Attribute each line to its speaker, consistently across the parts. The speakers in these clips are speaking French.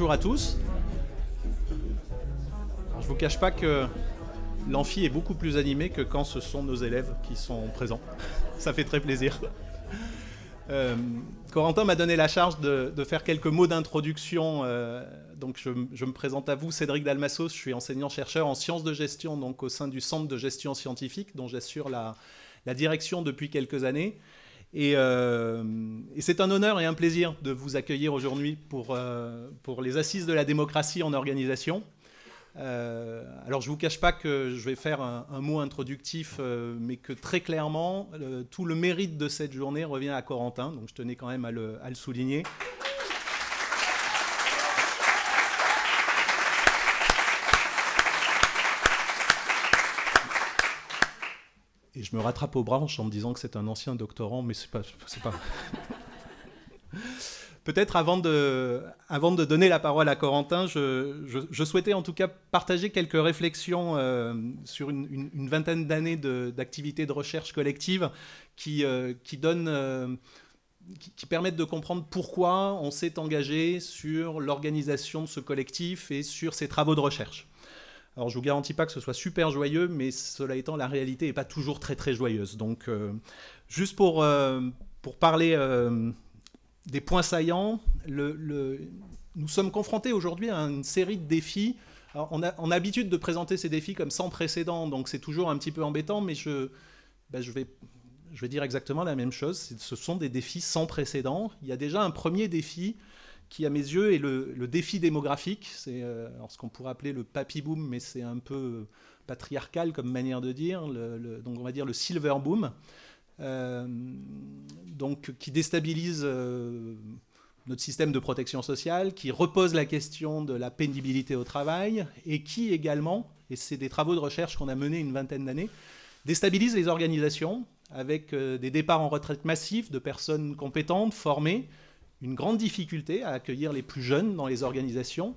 Speaker 1: bonjour à tous. Alors, je ne vous cache pas que l'amphi est beaucoup plus animé que quand ce sont nos élèves qui sont présents. Ça fait très plaisir. Corentin m'a donné la charge de faire quelques mots d'introduction. Donc je me présente à vous, Cédric Dalmassos. Je suis enseignant-chercheur en sciences de gestion, donc au sein du Centre de gestion scientifique, dont j'assure la direction depuis quelques années. Et c'est un honneur et un plaisir de vous accueillir aujourd'hui pour les Assises de la démocratie en organisation. Alors je ne vous cache pas que je vais faire un mot introductif, mais que très clairement, tout le mérite de cette journée revient à Corentin, donc je tenais quand même à le souligner. Et je me rattrape aux branches en me disant que c'est un ancien doctorant, mais c'est pas... Peut-être avant de donner la parole à Corentin, je souhaitais en tout cas partager quelques réflexions sur une vingtaine d'années d'activités de recherche collective qui permettent de comprendre pourquoi on s'est engagé sur l'organisation de ce collectif et sur ces travaux de recherche. Alors je ne vous garantis pas que ce soit super joyeux, mais cela étant, la réalité n'est pas toujours très très joyeuse. Donc juste pour parler... des points saillants, nous sommes confrontés aujourd'hui à une série de défis. Alors, on a l'habitude de présenter ces défis comme sans précédent, donc c'est toujours un petit peu embêtant, mais je vais dire exactement la même chose. Ce sont des défis sans précédent. Il y a déjà un premier défi qui, à mes yeux, est le défi démographique. C'est ce qu'on pourrait appeler le papy boom, mais c'est un peu patriarcal comme manière de dire. Donc on va dire le silver boom. Donc, qui déstabilise notre système de protection sociale, qui repose la question de la pénibilité au travail, et qui également, et c'est des travaux de recherche qu'on a menés une vingtaine d'années, déstabilise les organisations avec des départs en retraite massifs de personnes compétentes, formées, une grande difficulté à accueillir les plus jeunes dans les organisations.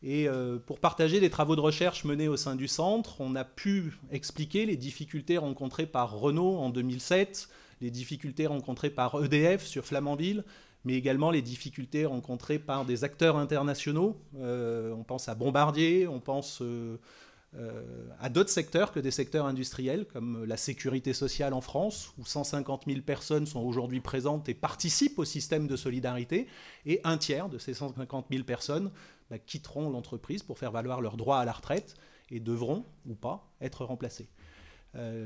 Speaker 1: Et pour partager les travaux de recherche menés au sein du centre, on a pu expliquer les difficultés rencontrées par Renault en 2007, les difficultés rencontrées par EDF sur Flamanville, mais également les difficultés rencontrées par des acteurs internationaux. On pense à Bombardier, on pense à d'autres secteurs que des secteurs industriels, comme la sécurité sociale en France, où 150 000 personnes sont aujourd'hui présentes et participent au système de solidarité, et un tiers de ces 150 000 personnes quitteront l'entreprise pour faire valoir leurs droits à la retraite et devront, ou pas, être remplacés.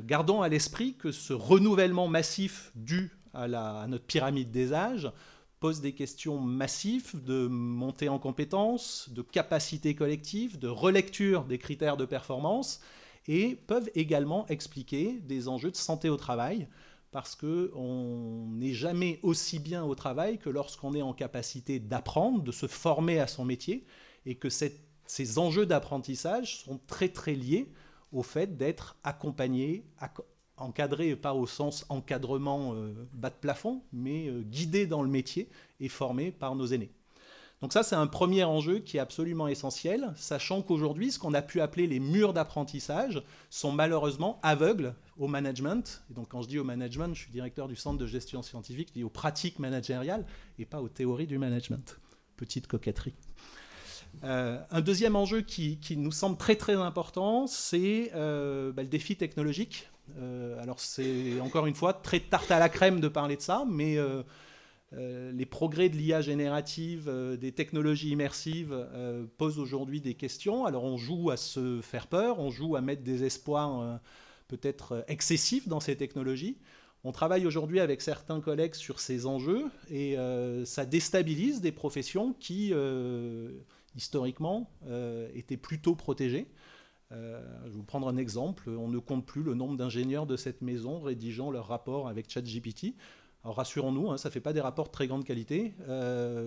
Speaker 1: Gardons à l'esprit que ce renouvellement massif dû à notre pyramide des âges pose des questions massives de montée en compétences, de capacité collective, de relecture des critères de performance, et peuvent également expliquer des enjeux de santé au travail, parce qu'on n'est jamais aussi bien au travail que lorsqu'on est en capacité d'apprendre, de se former à son métier, et que ces enjeux d'apprentissage sont très très liés au fait d'être accompagné, encadré, pas au sens encadrement bas de plafond, mais guidé dans le métier et formé par nos aînés. Donc ça, c'est un premier enjeu qui est absolument essentiel, sachant qu'aujourd'hui, ce qu'on a pu appeler les murs d'apprentissage sont malheureusement aveugles au management. Et donc quand je dis au management, je suis directeur du Centre de gestion scientifique, je dis aux pratiques managériales et pas aux théories du management. Petite coquetterie. Un deuxième enjeu qui nous semble très très important, c'est le défi technologique. Alors c'est encore une fois très tarte à la crème de parler de ça, mais les progrès de l'IA générative, des technologies immersives posent aujourd'hui des questions. Alors on joue à se faire peur, on joue à mettre des espoirs peut-être excessifs dans ces technologies. On travaille aujourd'hui avec certains collègues sur ces enjeux et ça déstabilise des professions qui, historiquement, étaient plutôt protégées. Je vais vous prendre un exemple. On ne compte plus le nombre d'ingénieurs de cette maison rédigeant leurs rapports avec ChatGPT. Alors rassurons-nous, ça ne fait pas des rapports de très grande qualité,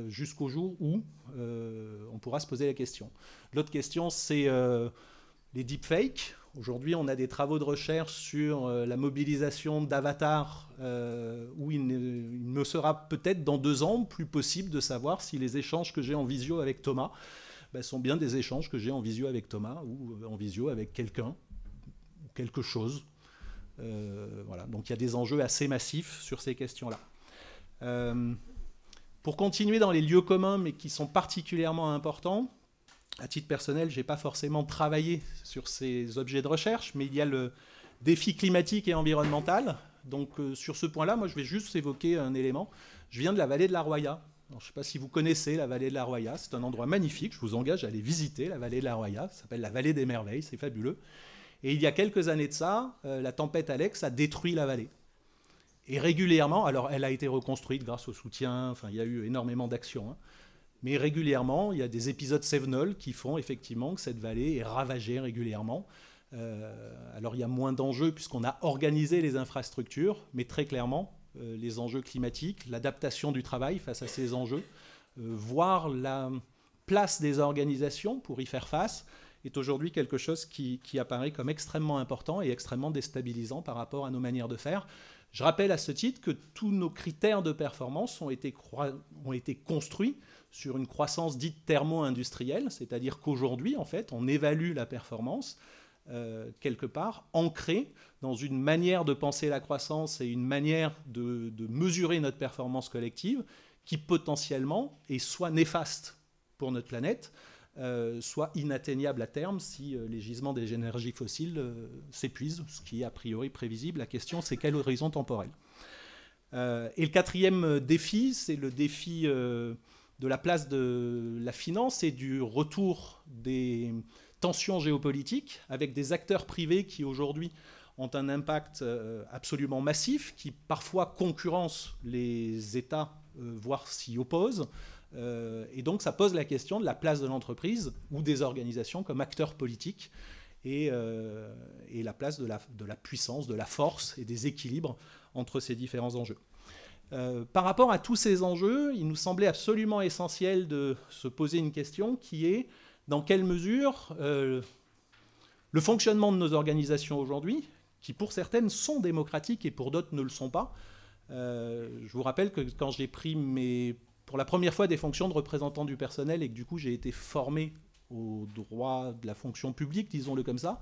Speaker 1: jusqu'au jour où on pourra se poser la question. L'autre question, c'est les deepfakes. Aujourd'hui, on a des travaux de recherche sur la mobilisation d'avatars, où il me sera peut-être dans 2 ans plus possible de savoir si les échanges que j'ai en visio avec Thomas sont bien des échanges que j'ai en visio avec Thomas ou en visio avec quelqu'un ou quelque chose. Voilà. Donc il y a des enjeux assez massifs sur ces questions-là. Pour continuer dans les lieux communs, mais qui sont particulièrement importants, à titre personnel, je n'ai pas forcément travaillé sur ces objets de recherche, mais il y a le défi climatique et environnemental. Donc sur ce point-là, moi je vais juste évoquer un élément. Je viens de la vallée de la Roya. Alors, je ne sais pas si vous connaissez la vallée de la Roya. C'est un endroit magnifique. Je vous engage à aller visiter la vallée de la Roya. Ça s'appelle la vallée des merveilles. C'est fabuleux. Et il y a quelques années de ça, la tempête Alex a détruit la vallée. Et régulièrement, alors elle a été reconstruite grâce au soutien, enfin il y a eu énormément d'actions, hein, mais régulièrement, il y a des épisodes cévenols qui font effectivement que cette vallée est ravagée régulièrement. Alors il y a moins d'enjeux puisqu'on a organisé les infrastructures, mais très clairement, les enjeux climatiques, l'adaptation du travail face à ces enjeux, voir la place des organisations pour y faire face, est aujourd'hui quelque chose qui apparaît comme extrêmement important et extrêmement déstabilisant par rapport à nos manières de faire. Je rappelle à ce titre que tous nos critères de performance ont été construits sur une croissance dite thermo-industrielle, c'est-à-dire qu'aujourd'hui, en fait, on évalue la performance quelque part ancrée dans une manière de penser la croissance et une manière de mesurer notre performance collective qui potentiellement est soit néfaste pour notre planète, soit inatteignable à terme si les gisements des énergies fossiles s'épuisent, ce qui est a priori prévisible. La question, c'est quel horizon temporel. Et le quatrième défi, c'est le défi de la place de la finance et du retour des tensions géopolitiques avec des acteurs privés qui aujourd'hui ont un impact absolument massif, qui parfois concurrencent les États, voire s'y opposent. Et donc ça pose la question de la place de l'entreprise ou des organisations comme acteurs politiques et la place de la puissance, de la force et des équilibres entre ces différents enjeux. Par rapport à tous ces enjeux, il nous semblait absolument essentiel de se poser une question qui est dans quelle mesure le fonctionnement de nos organisations aujourd'hui, qui pour certaines sont démocratiques et pour d'autres ne le sont pas. Je vous rappelle que quand j'ai pris pour la première fois des fonctions de représentant du personnel et que du coup j'ai été formé au droit de la fonction publique, disons-le comme ça,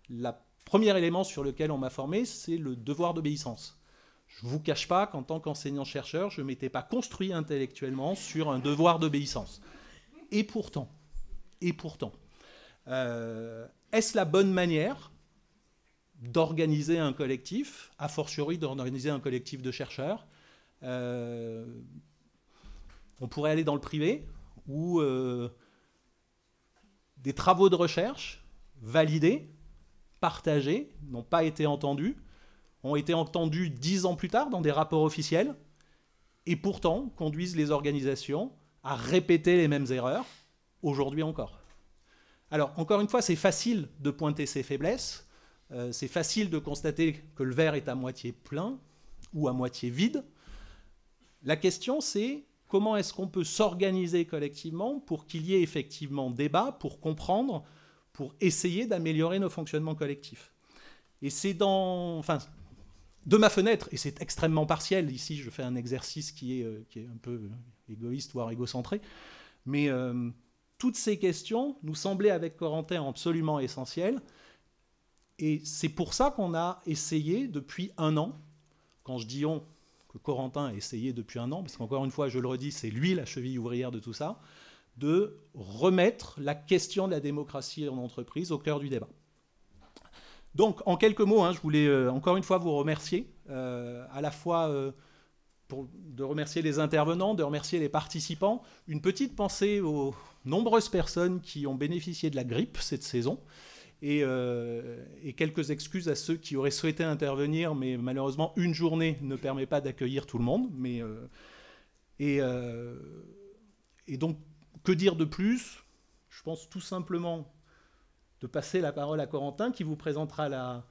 Speaker 1: le premier élément sur lequel on m'a formé, c'est le devoir d'obéissance. Je ne vous cache pas qu'en tant qu'enseignant-chercheur, je ne m'étais pas construit intellectuellement sur un devoir d'obéissance. Et pourtant, est-ce la bonne manière d'organiser un collectif, a fortiori d'organiser un collectif de chercheurs? On pourrait aller dans le privé, où des travaux de recherche validés, partagés, n'ont pas été entendus, ont été entendus 10 ans plus tard dans des rapports officiels, et pourtant conduisent les organisations à répéter les mêmes erreurs, aujourd'hui encore. Alors, encore une fois, c'est facile de pointer ses faiblesses, c'est facile de constater que le verre est à moitié plein ou à moitié vide. La question, c'est comment est-ce qu'on peut s'organiser collectivement pour qu'il y ait effectivement débat, pour comprendre, pour essayer d'améliorer nos fonctionnements collectifs. Et c'est de ma fenêtre, et c'est extrêmement partiel, ici je fais un exercice qui est un peu égoïste, voire égocentré, mais toutes ces questions nous semblaient avec Corentin absolument essentielles, et c'est pour ça qu'on a essayé depuis 1 an, quand je dis on, que Corentin a essayé depuis 1 an, parce qu'encore une fois, je le redis, c'est lui la cheville ouvrière de tout ça, de remettre la question de la démocratie en entreprise au cœur du débat. Donc, en quelques mots, je voulais encore une fois vous remercier, à la fois de remercier les intervenants, de remercier les participants. Une petite pensée aux nombreuses personnes qui ont bénéficié de la grippe cette saison, et quelques excuses à ceux qui auraient souhaité intervenir, mais malheureusement, une journée ne permet pas d'accueillir tout le monde. Et donc, que dire de plus? Je pense tout simplement de passer la parole à Corentin, qui vous présentera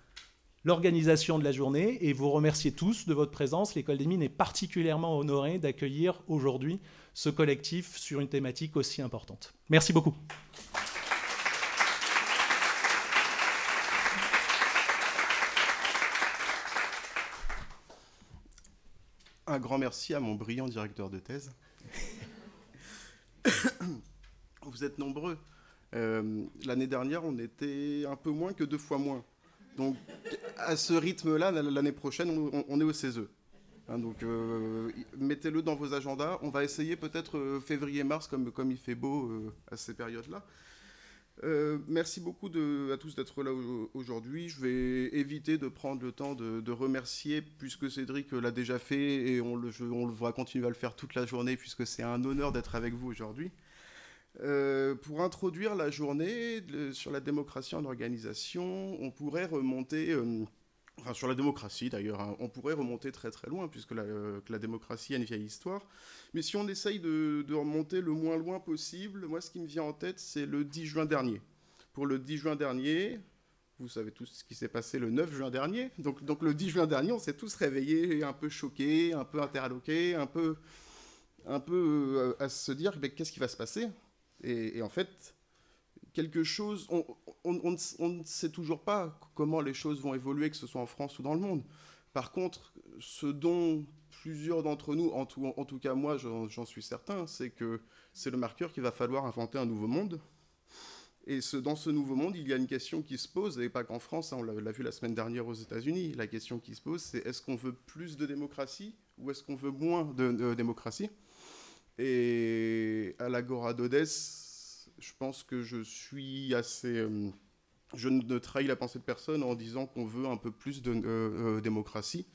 Speaker 1: l'organisation de la journée, et vous remercier tous de votre présence. L'École des Mines est particulièrement honorée d'accueillir aujourd'hui ce collectif sur une thématique aussi importante. Merci beaucoup.
Speaker 2: Un grand merci à mon brillant directeur de thèse. Vous êtes nombreux. L'année dernière, on était un peu moins que 2 fois moins. Donc, à ce rythme-là, l'année prochaine, on est au CESE. Hein, donc mettez-le dans vos agendas. On va essayer peut-être février-mars, comme il fait beau à ces périodes-là. Merci beaucoup à tous d'être là aujourd'hui. Je vais éviter de prendre le temps de remercier, puisque Cédric l'a déjà fait, et on va continuer à le faire toute la journée, puisque c'est un honneur d'être avec vous aujourd'hui. Pour introduire la journée sur la démocratie en organisation, on pourrait remonter... Enfin, sur la démocratie d'ailleurs, hein, on pourrait remonter très très loin, puisque la démocratie a une vieille histoire. Mais si on essaye de remonter le moins loin possible, moi ce qui me vient en tête, c'est le 10 juin dernier. Pour le 10 juin dernier, vous savez tous ce qui s'est passé le 9 juin dernier. Donc le 10 juin dernier, on s'est tous réveillés un peu choqués, un peu interloqués, un peu à se dire qu'est-ce qui va se passer. Et en fait... quelque chose, on ne sait toujours pas comment les choses vont évoluer, que ce soit en France ou dans le monde. Par contre, ce dont plusieurs d'entre nous, en tout cas moi, j'en suis certain, c'est que c'est le marqueur qu'il va falloir inventer un nouveau monde. Et dans ce nouveau monde, il y a une question qui se pose, et pas qu'en France, hein, on l'a vu la semaine dernière aux États-Unis. La question qui se pose, c'est est-ce qu'on veut plus de démocratie ou est-ce qu'on veut moins de démocratie? Et à l'Agora d'Odesse, je pense que je suis assez... je ne trahis la pensée de personne en disant qu'on veut un peu plus de démocratie.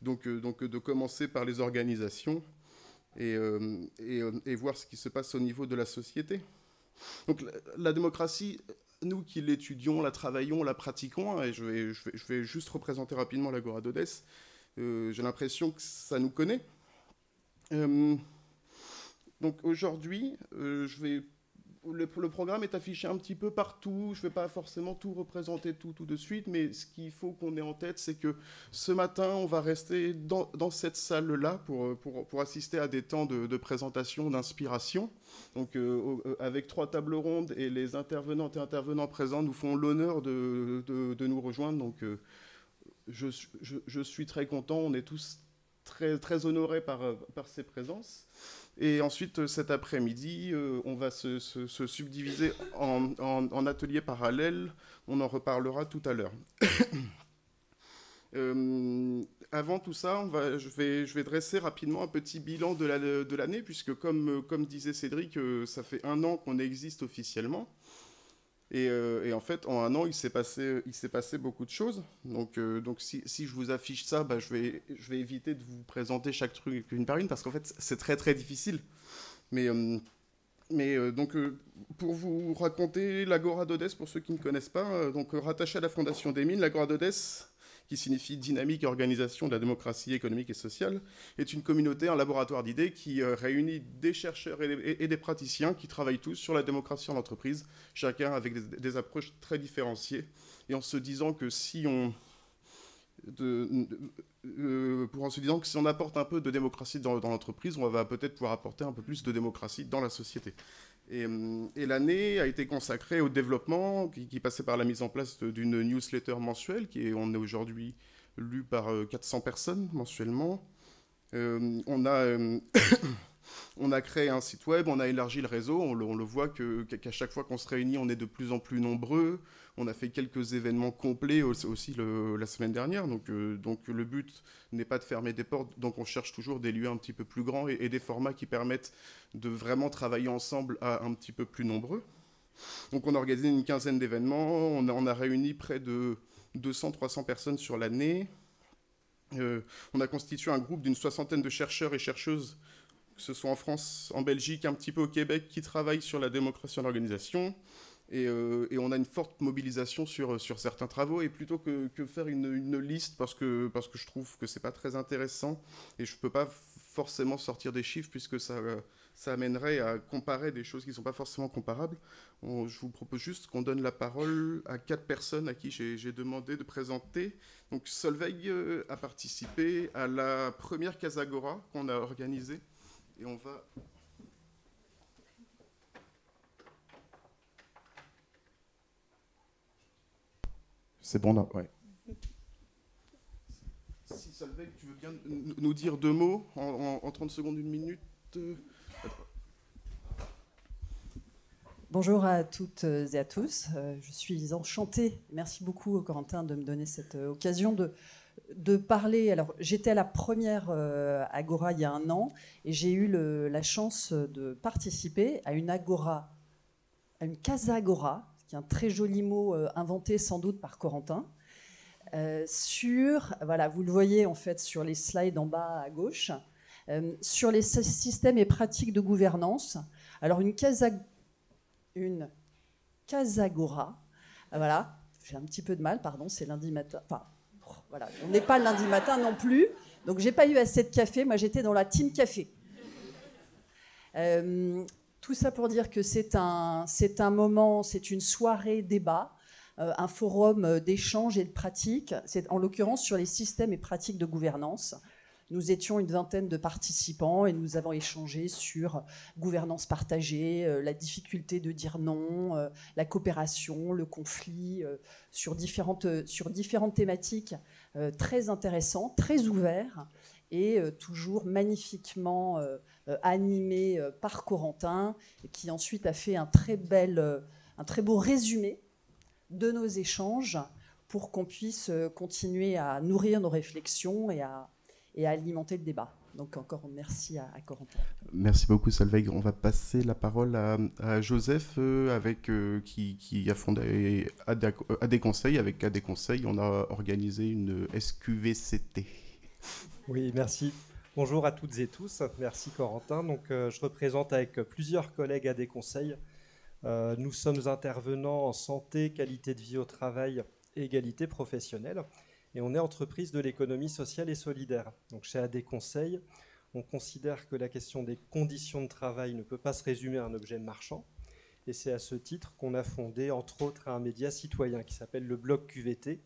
Speaker 2: Donc de commencer par les organisations et voir ce qui se passe au niveau de la société. Donc la démocratie, nous qui l'étudions, la travaillons, la pratiquons, hein, et je vais juste représenter rapidement l'Agora d'Odesse, j'ai l'impression que ça nous connaît. Donc aujourd'hui, le programme est affiché un petit peu partout. Je ne vais pas forcément tout représenter tout de suite, mais ce qu'il faut qu'on ait en tête, c'est que ce matin, on va rester dans cette salle-là pour assister à des temps de présentation, d'inspiration. Donc, avec 3 tables rondes et les intervenantes et intervenants présents nous font l'honneur de nous rejoindre. Donc, je suis très content. On est tous très, très honorés par ces présences. Et ensuite, cet après-midi, on va se subdiviser en ateliers parallèles. On en reparlera tout à l'heure. Avant tout ça, je vais dresser rapidement un petit bilan de l'année, puisque comme disait Cédric, ça fait 1 an qu'on existe officiellement. Et en fait, en 1 an, il s'est passé beaucoup de choses. Donc si je vous affiche ça, je vais éviter de vous présenter chaque truc une par une, parce qu'en fait, c'est très très difficile. Mais pour vous raconter l'Agora d'Odesse, pour ceux qui ne connaissent pas, rattaché à la Fondation des Mines, l'Agora d'Odesse, qui signifie dynamique et organisation de la démocratie économique et sociale, est une communauté, un laboratoire d'idées qui réunit des chercheurs et des praticiens qui travaillent tous sur la démocratie en entreprise, chacun avec des approches très différenciées, et en se disant que si on apporte un peu de démocratie dans l'entreprise, on va peut-être pouvoir apporter un peu plus de démocratie dans la société. Et l'année a été consacrée au développement qui passait par la mise en place d'une newsletter mensuelle on est aujourd'hui lu par 400 personnes mensuellement. On a créé un site web, on a élargi le réseau, on le voit qu'à chaque fois qu'on se réunit, on est de plus en plus nombreux. On a fait quelques événements complets aussi la semaine dernière, donc le but n'est pas de fermer des portes, donc on cherche toujours des lieux un petit peu plus grands et des formats qui permettent de vraiment travailler ensemble à un petit peu plus nombreux. Donc on a organisé une 15aine d'événements, on a réuni près de 200-300 personnes sur l'année. On a constitué un groupe d'une 60aine de chercheurs et chercheuses, que ce soit en France, en Belgique, un petit peu au Québec, qui travaillent sur la démocratie en organisation. Et on a une forte mobilisation sur certains travaux. Et plutôt que faire une liste, parce que je trouve que c'est pas très intéressant, et je peux pas forcément sortir des chiffres, puisque ça amènerait à comparer des choses qui ne sont pas forcément comparables, je vous propose juste qu'on donne la parole à 4 personnes à qui j'ai demandé de présenter. Donc Solveig a participé à la première Casagora qu'on a organisée. Et on va... C'est bon là, ouais. Si Solveig, tu veux bien nous dire 2 mots en 30 secondes, 1 minute.
Speaker 3: Bonjour à toutes et à tous. Je suis enchantée. Merci beaucoup, Corentin, de me donner cette occasion de de parler. Alors, j'étais à la première Agora il y a 1 an et j'ai eu la chance de participer à une Agora, à une Casa Agora, qui est un très joli mot inventé sans doute par Corentin, sur, voilà, vous le voyez en fait sur les slides en bas à gauche, sur les systèmes et pratiques de gouvernance. Alors, une Casagora, voilà, j'ai un petit peu de mal, pardon, c'est lundi matin, enfin, voilà, on n'est pas lundi matin non plus, donc j'ai pas eu assez de café, moi j'étais dans la team café. Tout ça pour dire que c'est un moment, c'est une soirée débat, un forum d'échange et de pratique, c'est en l'occurrence sur les systèmes et pratiques de gouvernance. Nous étions une vingtaine de participants et nous avons échangé sur gouvernance partagée, la difficulté de dire non, la coopération, le conflit, sur différentes thématiques très intéressantes, très ouvertes et toujours magnifiquement animées par Corentin, qui ensuite a fait un très beau résumé de nos échanges pour qu'on puisse continuer à nourrir nos réflexions et à alimenter le débat. Donc encore merci à Corentin.
Speaker 2: Merci beaucoup Solveig. On va passer la parole à Joseph qui a fondé AD Conseil. Avec AD Conseil, on a organisé une SQVCT.
Speaker 4: Oui, merci. Bonjour à toutes et tous. Merci Corentin. Donc, je représente avec plusieurs collègues AD Conseil. Nous sommes intervenants en santé, qualité de vie au travail et égalité professionnelle. Et on est entreprise de l'économie sociale et solidaire. Donc chez AD Conseil, on considère que la question des conditions de travail ne peut pas se résumer à un objet marchand. Et c'est à ce titre qu'on a fondé, entre autres, un média citoyen qui s'appelle le blog QVT.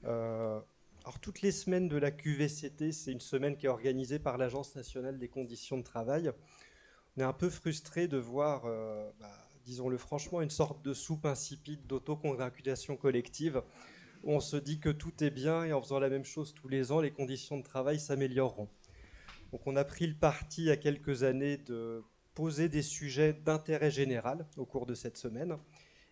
Speaker 4: Alors toutes les semaines de la QVCT, c'est une semaine qui est organisée par l'Agence nationale des conditions de travail. On est un peu frustré de voir, disons-le franchement, une sorte de soupe insipide d'autocongratulation collective. On se dit que tout est bien et en faisant la même chose tous les ans, les conditions de travail s'amélioreront. Donc on a pris le parti il y a quelques années de poser des sujets d'intérêt général au cours de cette semaine.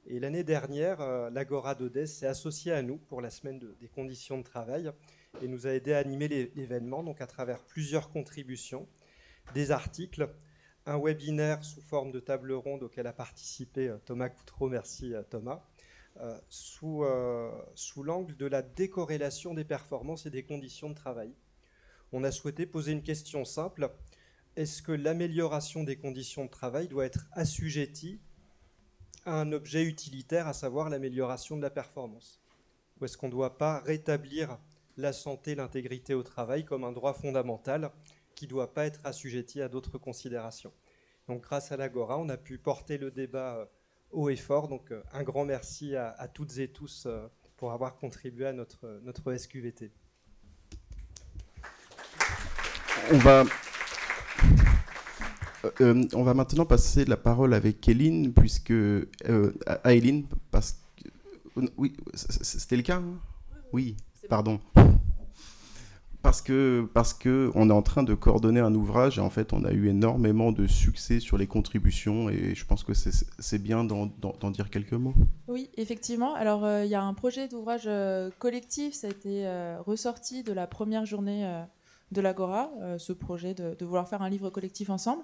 Speaker 4: Et l'année dernière, l'Agora d'Odès s'est associée à nous pour la semaine des conditions de travail et nous a aidé à animer l'événement, donc à travers plusieurs contributions, des articles, un webinaire sous forme de table ronde auquel a participé Thomas Coutreau, merci Thomas, sous l'angle de la décorrélation des performances et des conditions de travail. On a souhaité poser une question simple. Est-ce que l'amélioration des conditions de travail doit être assujettie à un objet utilitaire, à savoir l'amélioration de la performance? Ou est-ce qu'on ne doit pas rétablir la santé, l'intégrité au travail comme un droit fondamental qui ne doit pas être assujetti à d'autres considérations? Donc grâce à l'Agora, on a pu porter le débat haut et fort. Donc un grand merci à toutes et tous pour avoir contribué à notre SQVT.
Speaker 2: On va maintenant passer la parole avec Éline, à Éline, parce que... Oui, c'était le cas, hein? Oui, pardon. Parce que on est en train de coordonner un ouvrage et en fait on a eu énormément de succès sur les contributions et je pense que c'est bien d'en dire quelques mots.
Speaker 5: Oui, effectivement. Alors il y a un projet d'ouvrage collectif, ça a été ressorti de la première journée de l'Agora, ce projet de vouloir faire un livre collectif ensemble.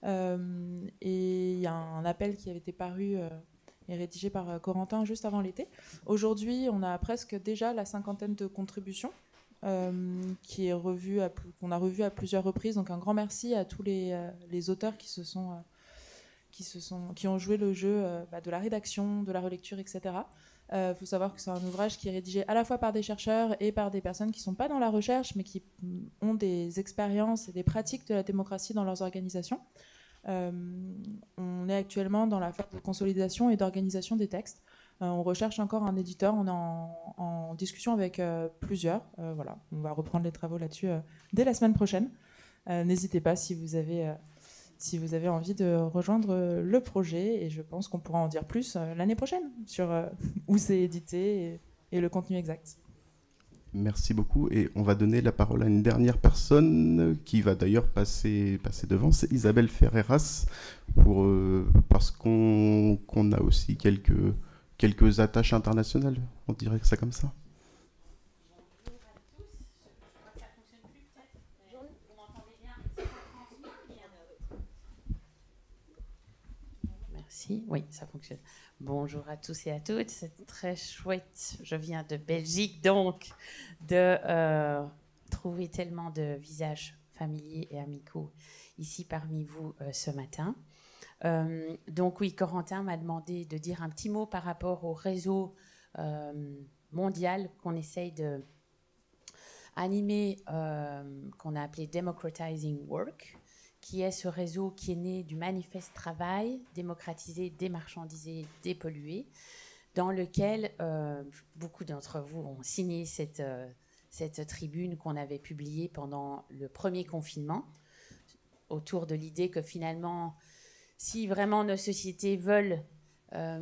Speaker 5: Et il y a un appel qui avait été paru et rédigé par Corentin juste avant l'été. Aujourd'hui, on a presque déjà la 50aine de contributions. Qui est qu'on a revu à plusieurs reprises. Donc un grand merci à tous les auteurs qui ont joué le jeu de la rédaction, de la relecture, etc. Faut savoir que c'est un ouvrage qui est rédigé à la fois par des chercheurs et par des personnes qui ne sont pas dans la recherche, mais qui ont des expériences et des pratiques de la démocratie dans leurs organisations. On est actuellement dans la phase de consolidation et d'organisation des textes. On recherche encore un éditeur, on est en discussion avec plusieurs. Voilà, on va reprendre les travaux là-dessus dès la semaine prochaine. N'hésitez pas si vous avez envie de rejoindre le projet, et je pense qu'on pourra en dire plus l'année prochaine sur où c'est édité et le contenu exact.
Speaker 2: Merci beaucoup, et on va donner la parole à une dernière personne qui va d'ailleurs passer devant, c'est Isabelle Ferreras, parce qu'on a aussi quelques attaches internationales, on dirait ça comme ça.
Speaker 6: Merci. Oui, ça fonctionne. Bonjour à tous et à toutes. C'est très chouette. Je viens de Belgique, donc, de trouver tellement de visages familiers et amicaux ici parmi vous ce matin. Donc oui, Corentin m'a demandé de dire un petit mot par rapport au réseau mondial qu'on essaye de animer, qu'on a appelé Democratizing Work, qui est ce réseau qui est né du manifeste travail, démocratiser, démarchandiser, dépolluer, dans lequel beaucoup d'entre vous ont signé cette tribune qu'on avait publiée pendant le premier confinement, autour de l'idée que finalement, si vraiment nos sociétés veulent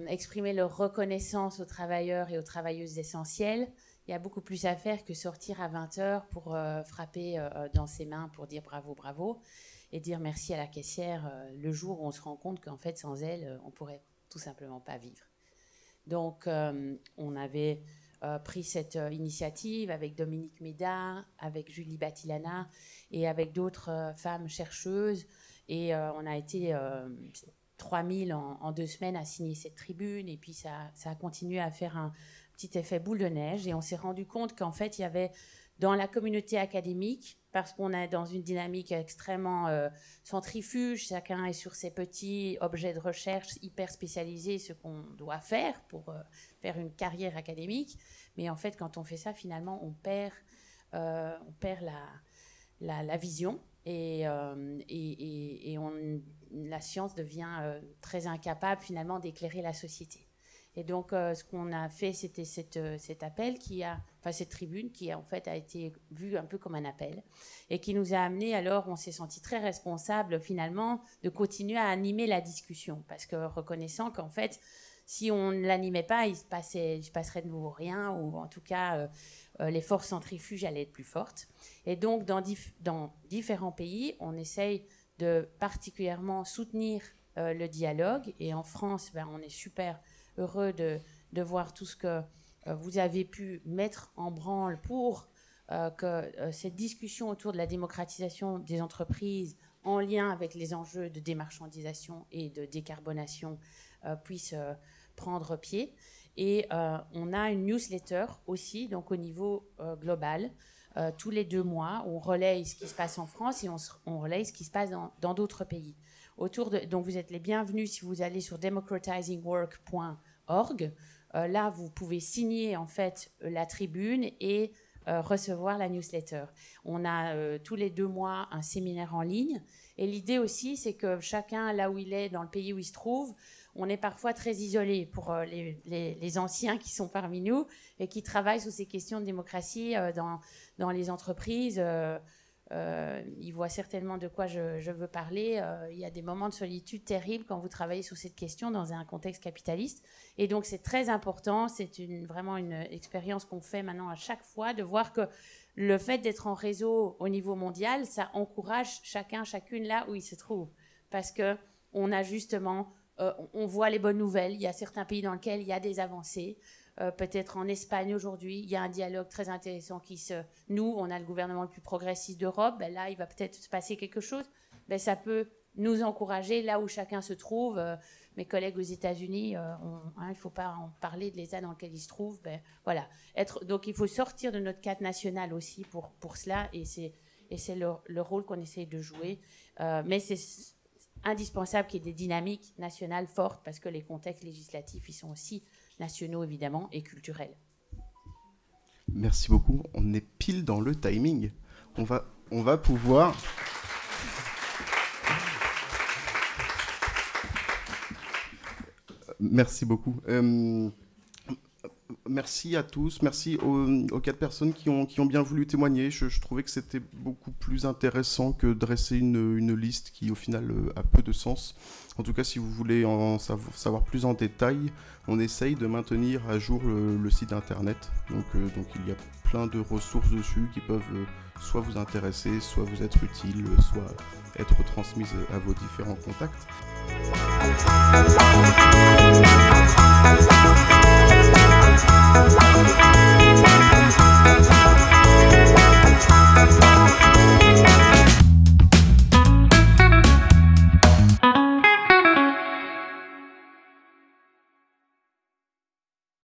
Speaker 6: exprimer leur reconnaissance aux travailleurs et aux travailleuses essentielles, il y a beaucoup plus à faire que sortir à 20h pour frapper dans ses mains pour dire bravo, bravo, et dire merci à la caissière le jour où on se rend compte qu'en fait, sans elle, on ne pourrait tout simplement pas vivre. Donc, on avait pris cette initiative avec Dominique Méda, avec Julie Batilana et avec d'autres femmes chercheuses. Et on a été 3000 en 2 semaines à signer cette tribune. Et puis, ça a continué à faire un petit effet boule de neige. Et on s'est rendu compte qu'en fait, il y avait dans la communauté académique, parce qu'on est dans une dynamique extrêmement centrifuge, chacun est sur ses petits objets de recherche hyper spécialisés, ce qu'on doit faire pour faire une carrière académique. Mais en fait, quand on fait ça, finalement, on perd la vision et la science devient très incapable, finalement, d'éclairer la société. Et donc, ce qu'on a fait, c'était cet appel cette tribune qui en fait a été vue un peu comme un appel et qui nous a amené, alors on s'est senti très responsable finalement de continuer à animer la discussion, parce que reconnaissant qu'en fait, si on ne l'animait pas, il se passerait de nouveau rien, ou en tout cas, les forces centrifuges allaient être plus fortes. Et donc, dans différents pays, on essaye de particulièrement soutenir le dialogue. Et en France, on est super heureux de voir tout ce que vous avez pu mettre en branle pour que cette discussion autour de la démocratisation des entreprises en lien avec les enjeux de démarchandisation et de décarbonation puisse prendre pied. Et on a une newsletter aussi, donc au niveau global, tous les 2 mois, où on relaye ce qui se passe en France et on relaye ce qui se passe dans d'autres pays. Donc vous êtes les bienvenus si vous allez sur democratizingwork.org. Là, vous pouvez signer en fait la tribune et recevoir la newsletter. On a tous les 2 mois un séminaire en ligne. Et l'idée aussi, c'est que chacun, là où il est, dans le pays où il se trouve, on est parfois très isolé pour les anciens qui sont parmi nous et qui travaillent sur ces questions de démocratie dans les entreprises. Ils voient certainement de quoi je veux parler. Il y a des moments de solitude terribles quand vous travaillez sur cette question dans un contexte capitaliste. Et donc, c'est très important. C'est vraiment une expérience qu'on fait maintenant à chaque fois, de voir que le fait d'être en réseau au niveau mondial, ça encourage chacune là où il se trouve. Parce qu'on a justement... on voit les bonnes nouvelles. Il y a certains pays dans lesquels il y a des avancées. Peut-être en Espagne aujourd'hui, il y a un dialogue très intéressant Nous, on a le gouvernement le plus progressiste d'Europe. Là, il va peut-être se passer quelque chose. Ça peut nous encourager là où chacun se trouve. Mes collègues aux États-Unis, il ne faut pas en parler de l'état dans lequel ils se trouvent. Voilà. Donc, il faut sortir de notre cadre national aussi pour cela. Et c'est le rôle qu'on essaye de jouer. Mais c'est indispensable qu'il y ait des dynamiques nationales fortes, parce que les contextes législatifs, ils sont aussi nationaux évidemment et culturels.
Speaker 2: Merci beaucoup. On est pile dans le timing. On va pouvoir... Merci beaucoup. Merci à tous, merci aux 4 personnes qui ont bien voulu témoigner. Je trouvais que c'était beaucoup plus intéressant que dresser une liste qui, au final, a peu de sens. En tout cas, si vous voulez en savoir plus en détail, on essaye de maintenir à jour le site internet. Donc il y a plein de ressources dessus qui peuvent soit vous intéresser, soit vous être utiles, soit être transmises à vos différents contacts.